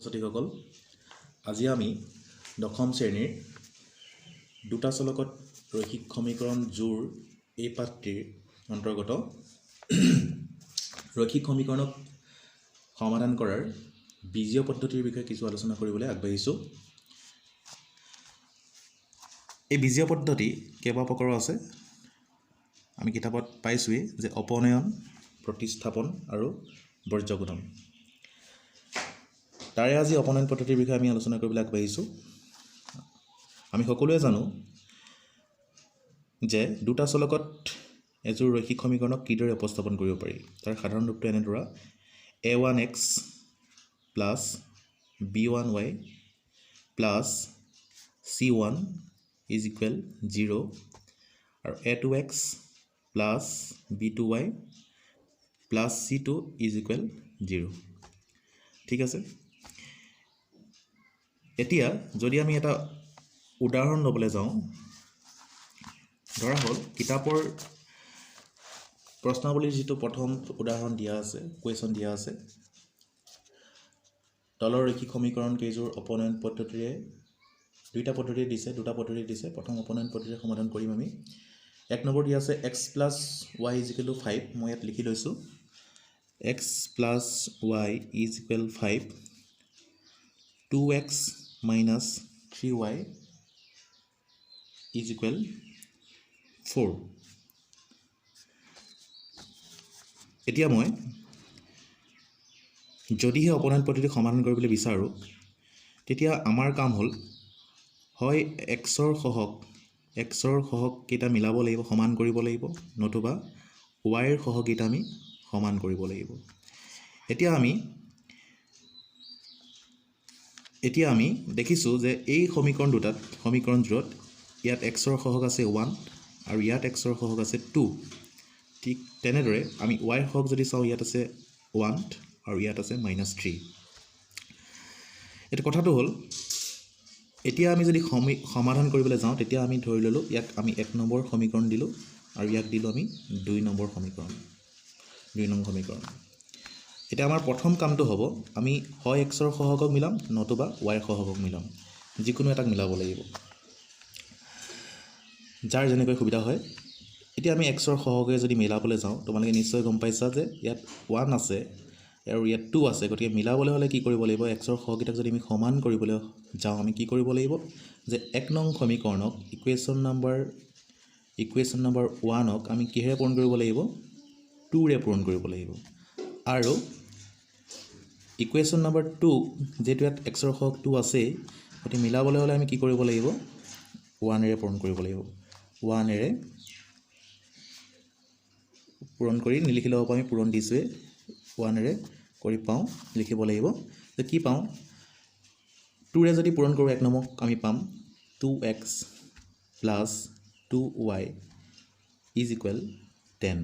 ছাত্ৰীসকল আজি আমি দশম শ্ৰেণীৰ দুটা চলকত ৰৈখিক সমীকৰণ জোৰ এই পাঠটিৰ অন্তৰ্গত ৰৈখিক সমীকৰণক সমাধান কৰাৰ বীজীয় পদ্ধতিৰ বিষয়ে কিছু আলোচনা কৰিবলৈ আগবাঢ়িছোঁ। এই বীজীয় পদ্ধতি কেইবা প্ৰকাৰৰ আছে। আমি কিতাপত পাইছোঁৱেই যে অপনয়ন, প্ৰতিস্থাপন আৰু বৰ্জগুণন। তাৰে আজি অপনয়ন পদ্ধতিৰ বিষয়ে আমি আলোচনা কৰিবলৈ আগবাঢ়িছোঁ। আমি সকলোৱে জানো যে দুটা চলকত এযোৰ ৰৈখিক সমীকৰণক কিদৰে উপস্থাপন কৰিব পাৰি। তাৰ সাধাৰণ ৰূপটো এনেদৰে a1x plus b1y plus c1 is equal 0 আৰু a2x plus b2y plus c2 is equal 0। ঠিক আছে, এতিয়া যদি আমি এটা উদাহৰণ ল'বলৈ যাওঁ, ধৰা হ'ল কিতাপৰ প্ৰশ্নাৱলীৰ যিটো প্ৰথম উদাহৰণ দিয়া আছে, কুৱেশ্যন দিয়া আছে, তলৰ ৰৈখিক সমীকৰণ কেইযোৰ অপনয়ন পদ্ধতিৰে দুটা পদ্ধতি দিছে। প্ৰথম অপনয়ন পদ্ধতিৰে সমাধান কৰিম আমি। এক নম্বৰ দিয়া আছে x plus y is equal to 5। মই ইয়াত লিখি লৈছোঁ x plus y is equal 5, 2x minus 3y is equal 4. এতিয়া মই যদিহে অপনয়ন পদ্ধতি সমাধান কৰিবলৈ বিচাৰোঁ, তেতিয়া আমাৰ কাম হ'ল হয় এক্সৰ সহগ কেইটা মিলাব লাগিব, সমান কৰিব লাগিব, নতুবা ৱাইৰ সহগ কেইটা আমি সমান কৰিব লাগিব। এতিয়া আমি দেখিছোঁ যে এই সমীকৰণযোৰত ইয়াত এক্সৰ সহগ আছে 1 আৰু ইয়াত এক্সৰ সহগ আছে 2। ঠিক তেনেদৰে আমি ৱাইৰ সহগ যদি চাওঁ, ইয়াত আছে 1 আৰু ইয়াত আছে -3। এইটো কথাটো হ'ল, এতিয়া আমি যদি সমাধান কৰিবলৈ যাওঁ, তেতিয়া আমি ধৰি ল'লোঁ ইয়াক আমি 1 নম্বৰ সমীকৰণ দিলোঁ আৰু ইয়াক দিলোঁ আমি 2 নম্বৰ সমীকৰণ। এতিয়া আমাৰ প্ৰথম কামটো হ'ব, আমি হয় এক্সৰ সহগক মিলাম, নতুবা ৱাইৰ সহগক মিলাম। যিকোনো এটাক মিলাব লাগিব, যাৰ যেনেকৈ সুবিধা হয়। এতিয়া আমি এক্সৰ সহগে যদি মিলাবলৈ যাওঁ, তোমালোকে নিশ্চয় গম পাইছা যে ইয়াত 1 আছে আৰু ইয়াত 2 আছে। গতিকে মিলাবলৈ হ'লে কি কৰিব লাগিব, এক্সৰ সহগকেইটাক যদি আমি সমান কৰিবলৈ যাওঁ, আমি কি কৰিব লাগিব যে 1 নং সমীকৰণক ইকুৱেশ্যন নম্বৰ 1ক আমি কিহেৰে পূৰণ কৰিব লাগিব, 2ৰে পূৰণ কৰিব লাগিব। আৰু ইকুৱেশ্যন নম্বৰ 2 যিহেতু ইয়াত এক্সৰ সহগ 2 আছেই, গতিকে মিলাবলৈ হ'লে আমি কি কৰিব লাগিব, 1ৰে পূৰণ কৰিব লাগিব। 1ৰে পূৰণ কৰি নিলিখিলেও হ'ব, আমি পূৰণ দিছোঁৱেই। 1ৰে কৰি পাওঁ, লিখিব লাগিব যে কি পাওঁ, 2ৰে যদি পূৰণ কৰোঁ 1 নম্বৰক, আমি পাম 2x plus 2y is equal 10।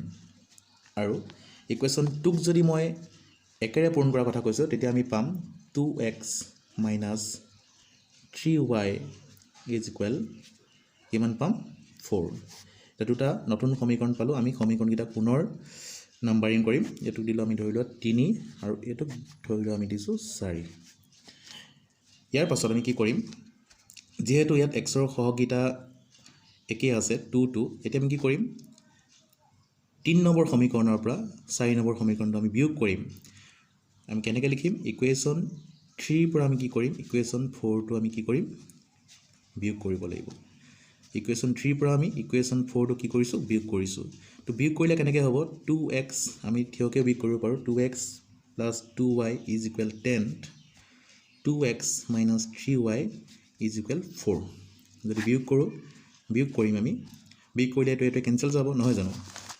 আৰু ইকুৱেশ্যন 2ক যদি মই একেৰে পূৰণ কৰাৰ কথা কৈছোঁ, তেতিয়া আমি পাম 2x minus 3y is equal কিমান পাম, 4। এতিয়া দুটা নতুন সমীকৰণ পালোঁ। আমি সমীকৰণকেইটা পুনৰ নাম্বাৰিং কৰিম। এইটোক দিলোঁ আমি ধৰি লোৱা 3 আৰু এইটোক ধৰি লোৱা আমি দিছোঁ 4। ইয়াৰ পাছত আমি কি কৰিম, যিহেতু ইয়াত এক্সৰ সহগকেইটা একেই আছে 2, এতিয়া আমি কি কৰিম, 3 নম্বৰ সমীকৰণৰ পৰা 4 নম্বৰ সমীকৰণটো আমি বিয়োগ কৰিম। আমি কেনেকৈ লিখিম, ইকুৱেশ্যন 3ৰ পৰা আমি কি কৰিম, ইকুৱেশ্যন 4টো আমি কি কৰিম, বিয়োগ কৰিব লাগিব। ইকুৱেশ্যন 3ৰ পৰা আমি ইকুৱেশ্যন 4টো কি কৰিছোঁ, বিয়োগ কৰিছোঁ। তো বিয়োগ কৰিলে কেনেকৈ হ'ব, 2x আমি থিয়কৈ বিয়োগ কৰিব পাৰোঁ, 2x plus 2y is equal 10, 2x minus 3y is equal 4। যদি বিয়োগ কৰিম আমি, বিয়োগ কৰিলে এইটো কেঞ্চেল যাব, নহয় জানো,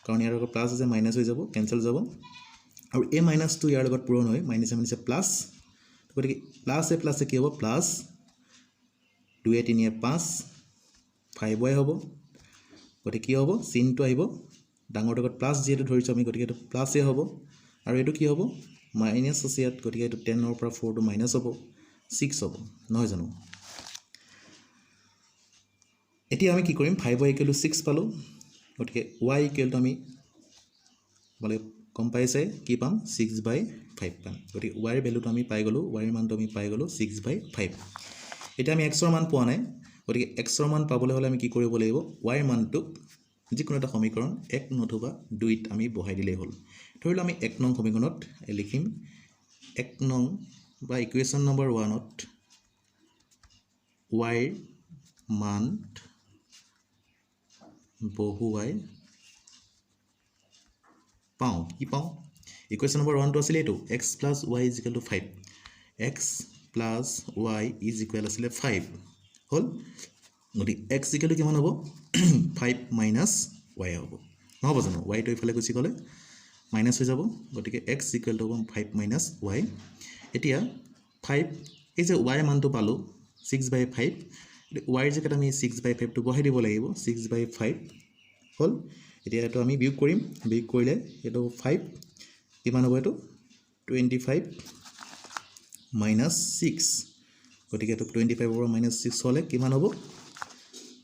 কাৰণ ইয়াৰ লগত প্লাছ আছে, মাইনাছ হৈ যাব, কেঞ্চেল যাব। আৰু এই মাইনাছটো ইয়াৰ লগত পূৰণ হয়, মাইনাছে প্লাছ, গতিকে প্লাছে কি হ'ব, প্লাছ 2 3 5, 5y হ'ব। গতিকে কি হ'ব, চিনটো আহিব ডাঙৰটোৰ লগত প্লাছ, যিহেতু ধৰিছোঁ আমি, গতিকে এইটো প্লাছেই হ'ব। আৰু এইটো কি হ'ব, মাইনাছ আছে ইয়াত, গতিকে এইটো 10ৰ পৰা 4টো মাইনাছ হ'ব, 6 হ'ব, নহয় জানো। এতিয়া আমি কি কৰিম, 5y ইকুৱেল টু 6 পালোঁ, গতিকে y ইকুৱেল টু আমি কম পাইছে কি পাম 6/5 পাম গতিকে y ৰ ভ্যালুটো আমি পাই গলো y ৰ মানটো আমি পাই গলো 6/5 এটা আমি x ৰ মান পোৱা নাই গতিকে x ৰ মান পাবলৈ হলে আমি কি কৰিব লাগিব y ৰ মানটো যিকোনো এটা সমীকৰণ 1 নতুবা 2 ত আমি বহাই দিলেই হ'ল ধৰিলো আমি 1 নং সমীকৰণত লিখিম 1 নং বা ইকুৱেশ্যন নম্বৰ 1 ত y ৰ মান বহুৱাই পাওঁ কি পাওঁ ইকুৱেশ্যন নম্বৰ 1 টো আছিল এইটো x + y = 5 x + y = আছিল 5 হল গতিকে x = কিমান হ'ব 5 - y হ'ব নহব জানো y টো ইফালে গুচি গলে মাইনাস হৈ যাব গতিকে x = হ'ব 5 - y এতিয়া 5 এই যে y মানটো পালো 6/5 y ৰ জেগাত আমি 6/5 টো বহাই দিব লাগিব 6/5 হল এতিয়া এটো আমি বিয়োগ কৰিম বিয়োগ কৰিলে এটো 5 কিমান হ'ব এটো 25 - 6 গতিকে এটো 25 ৰ -6 হলে কিমান হ'ব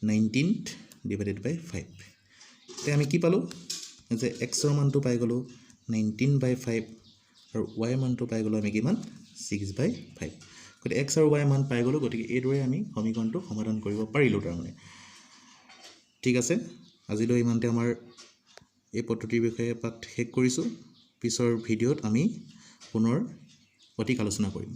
19/5 এতিয়া আমি কি পালো যে x ৰ মানটো পাই গলো 19/5 আৰু y ৰ মানটো পাই গলো আমি কিমান 6/5 গতিকে x আৰু y মান পাই গলো গতিকে এইদৰে আমি সমীকৰণটো সমাধান কৰিব পাৰিলো তাৰমানে ঠিক আছে আজিলৈ ইমানতে আমাৰ এই পদ্ধতিৰ বিষয়ে পাঠ শেষ কৰিছো পিছৰ ভিডিঅ'ত আমি পুনৰ অধিক আলোচনা কৰিম